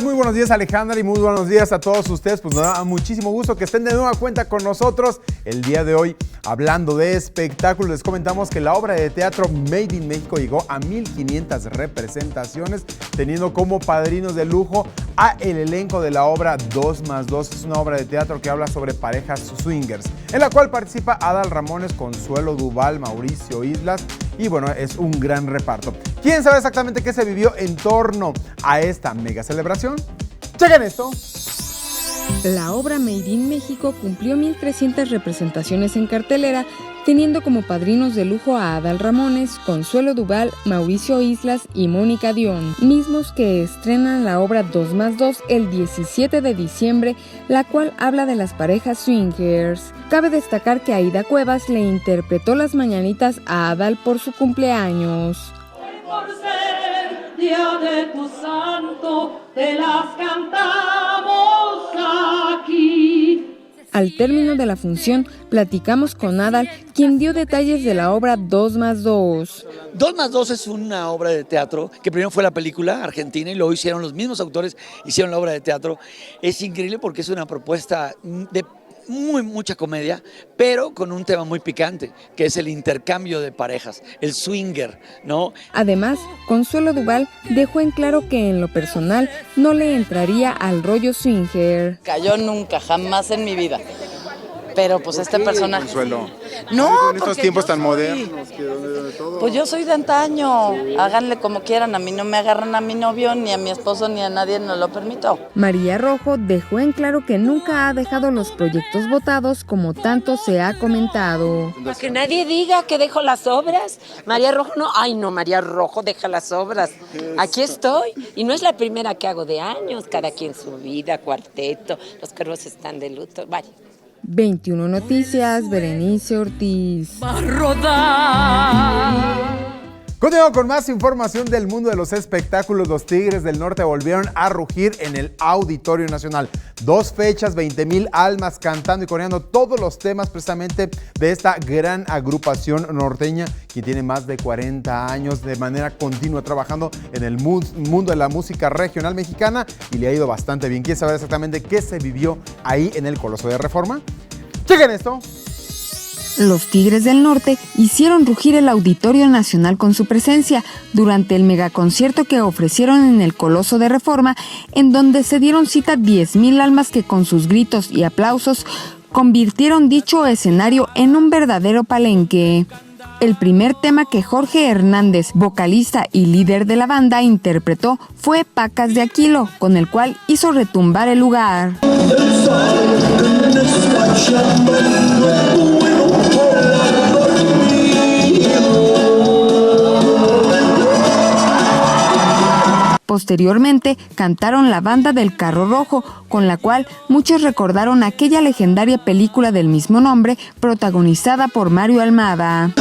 muy buenos días Alejandra y muy buenos días a todos ustedes. Pues nos da muchísimo gusto que estén de nueva cuenta con nosotros el día de hoy. Hablando de espectáculos, les comentamos que la obra de teatro Made in México llegó a 1,500 representaciones, teniendo como padrinos de lujo a el elenco de la obra 2+2. Es una obra de teatro que habla sobre parejas swingers, en la cual participa Adal Ramones, Consuelo Duval, Mauricio Islas, y bueno, es un gran reparto. ¿Quién sabe exactamente qué se vivió en torno a esta mega celebración? ¡Chequen esto! La obra Made in México cumplió 1,300 representaciones en cartelera, teniendo como padrinos de lujo a Adal Ramones, Consuelo Duval, Mauricio Islas y Mónica Dion, mismos que estrenan la obra 2+2 el 17 de diciembre, la cual habla de las parejas swingers. Cabe destacar que Aida Cuevas le interpretó las mañanitas a Adal por su cumpleaños. Por ser día de tu santo, te las cantamos aquí. Al término de la función, platicamos con Adal, quien dio detalles de la obra 2+2. 2+2 es una obra de teatro que primero fue la película argentina y luego hicieron los mismos autores, hicieron la obra de teatro. Es increíble porque es una propuesta de mucha comedia, pero con un tema muy picante, que es el intercambio de parejas, el swinger, ¿no? Además, Consuelo Duval dejó en claro que en lo personal no le entraría al rollo swinger. Yo nunca, jamás en mi vida. Pero pues este personaje... Consuelo. No, en estos tiempos tan modernos, que de todo. Pues yo soy de antaño, háganle como quieran, a mí no me agarran a mi novio, ni a mi esposo, ni a nadie, no lo permito. María Rojo dejó en claro que nunca ha dejado los proyectos votados como tanto se ha comentado. Que nadie diga que dejo las obras. María Rojo no, ay no, María Rojo deja las obras. Aquí estoy y no es la primera que hago de años, cada quien su vida, cuarteto, los cuervos están de luto, vaya. 21 Noticias, Berenice Ortiz. Va a rodar. Continuamos con más información del mundo de los espectáculos. Los Tigres del Norte volvieron a rugir en el Auditorio Nacional. 2 fechas, 20,000 almas cantando y coreando todos los temas precisamente de esta gran agrupación norteña, que tiene más de 40 años de manera continua trabajando en el mundo de la música regional mexicana y le ha ido bastante bien. ¿Quieren saber exactamente qué se vivió ahí en el Coloso de Reforma? ¡Chequen esto! Los Tigres del Norte hicieron rugir el Auditorio Nacional con su presencia durante el megaconcierto que ofrecieron en el Coloso de Reforma, en donde se dieron cita 10,000 almas que con sus gritos y aplausos convirtieron dicho escenario en un verdadero palenque. El primer tema que Jorge Hernández, vocalista y líder de la banda, interpretó fue Pacas de Aquilo, con el cual hizo retumbar el lugar. Posteriormente cantaron La Banda del Carro Rojo, con la cual muchos recordaron aquella legendaria película del mismo nombre, protagonizada por Mario Almada.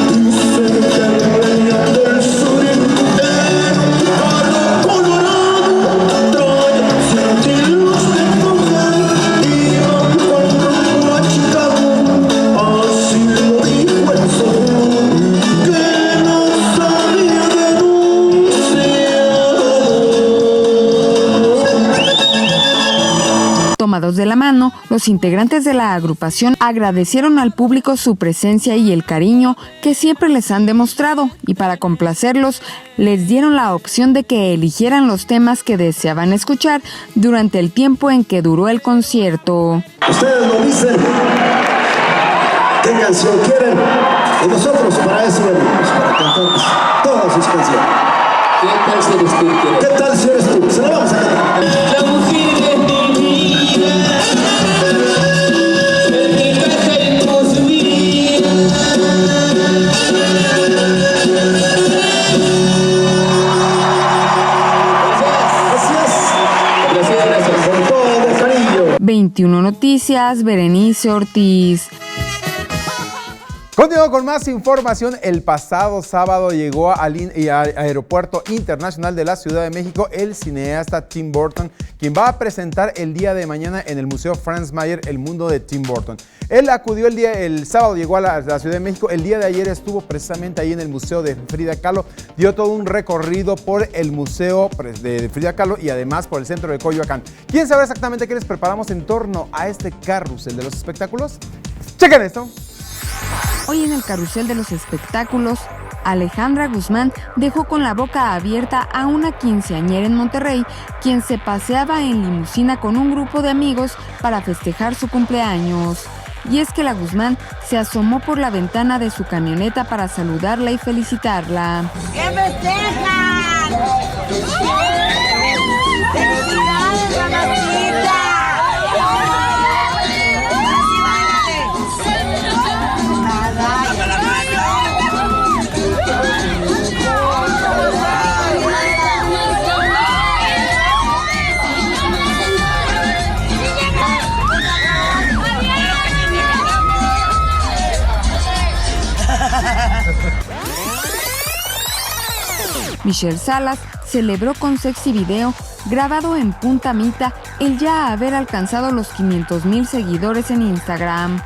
Tomados de la mano, los integrantes de la agrupación agradecieron al público su presencia y el cariño que siempre les han demostrado, y para complacerlos, les dieron la opción de que eligieran los temas que deseaban escuchar durante el tiempo en que duró el concierto. Ustedes nos dicen qué canción quieren, y nosotros para eso venimos, para cantarles todas sus canciones. ¿Qué tal si eres tú? ¿Qué tal si eres tú? Se la vamos a cantar. La mujer de mi vida, el que caja en su vida. Gracias. Con todo el cariño. 21 Noticias, Berenice Ortiz. Continuando con más información, el pasado sábado llegó al Aeropuerto Internacional de la Ciudad de México el cineasta Tim Burton, quien va a presentar el día de mañana en el Museo Franz Mayer El Mundo de Tim Burton. Él acudió el sábado, llegó a la Ciudad de México, el día de ayer estuvo precisamente ahí en el Museo de Frida Kahlo, dio todo un recorrido por el Museo de Frida Kahlo y además por el centro de Coyoacán. ¿Quieren saber exactamente qué les preparamos en torno a este carrusel de los espectáculos? ¡Chequen esto! Hoy en el carrusel de los espectáculos, Alejandra Guzmán dejó con la boca abierta a una quinceañera en Monterrey, quien se paseaba en limusina con un grupo de amigos para festejar su cumpleaños. Y es que la Guzmán se asomó por la ventana de su camioneta para saludarla y felicitarla. ¡Que festejan! ¡Felicidades, mamacita! Michelle Salas celebró con sexy video grabado en Punta Mita el ya haber alcanzado los 500,000 seguidores en Instagram.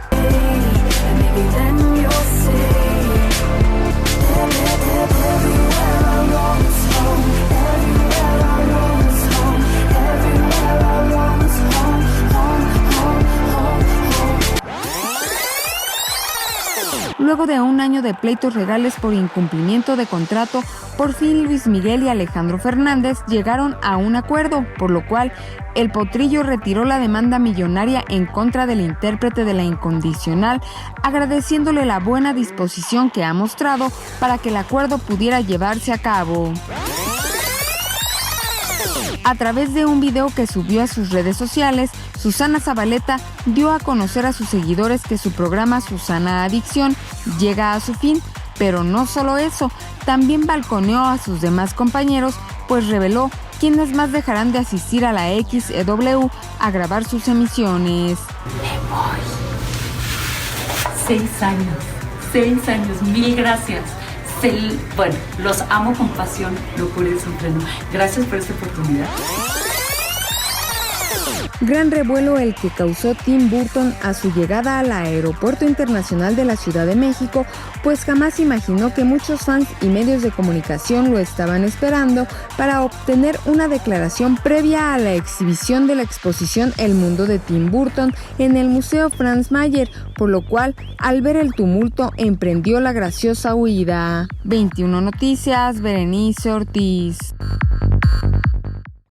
Luego de un año de pleitos legales por incumplimiento de contrato, por fin Luis Miguel y Alejandro Fernández llegaron a un acuerdo, por lo cual el Potrillo retiró la demanda millonaria en contra del intérprete de La Incondicional, agradeciéndole la buena disposición que ha mostrado para que el acuerdo pudiera llevarse a cabo. A través de un video que subió a sus redes sociales, Susana Zabaleta dio a conocer a sus seguidores que su programa Susana Adicción llega a su fin, pero no solo eso, también balconeó a sus demás compañeros, pues reveló quiénes más dejarán de asistir a la XEW a grabar sus emisiones. Me voy. 6 años, mil gracias. Bueno, los amo con pasión, locura y desenfreno. Gracias por esta oportunidad. Gran revuelo el que causó Tim Burton a su llegada al Aeropuerto Internacional de la Ciudad de México, pues jamás imaginó que muchos fans y medios de comunicación lo estaban esperando para obtener una declaración previa a la exhibición de la exposición El Mundo de Tim Burton en el Museo Franz Mayer, por lo cual, al ver el tumulto, emprendió la graciosa huida. 21 Noticias, Berenice Ortiz.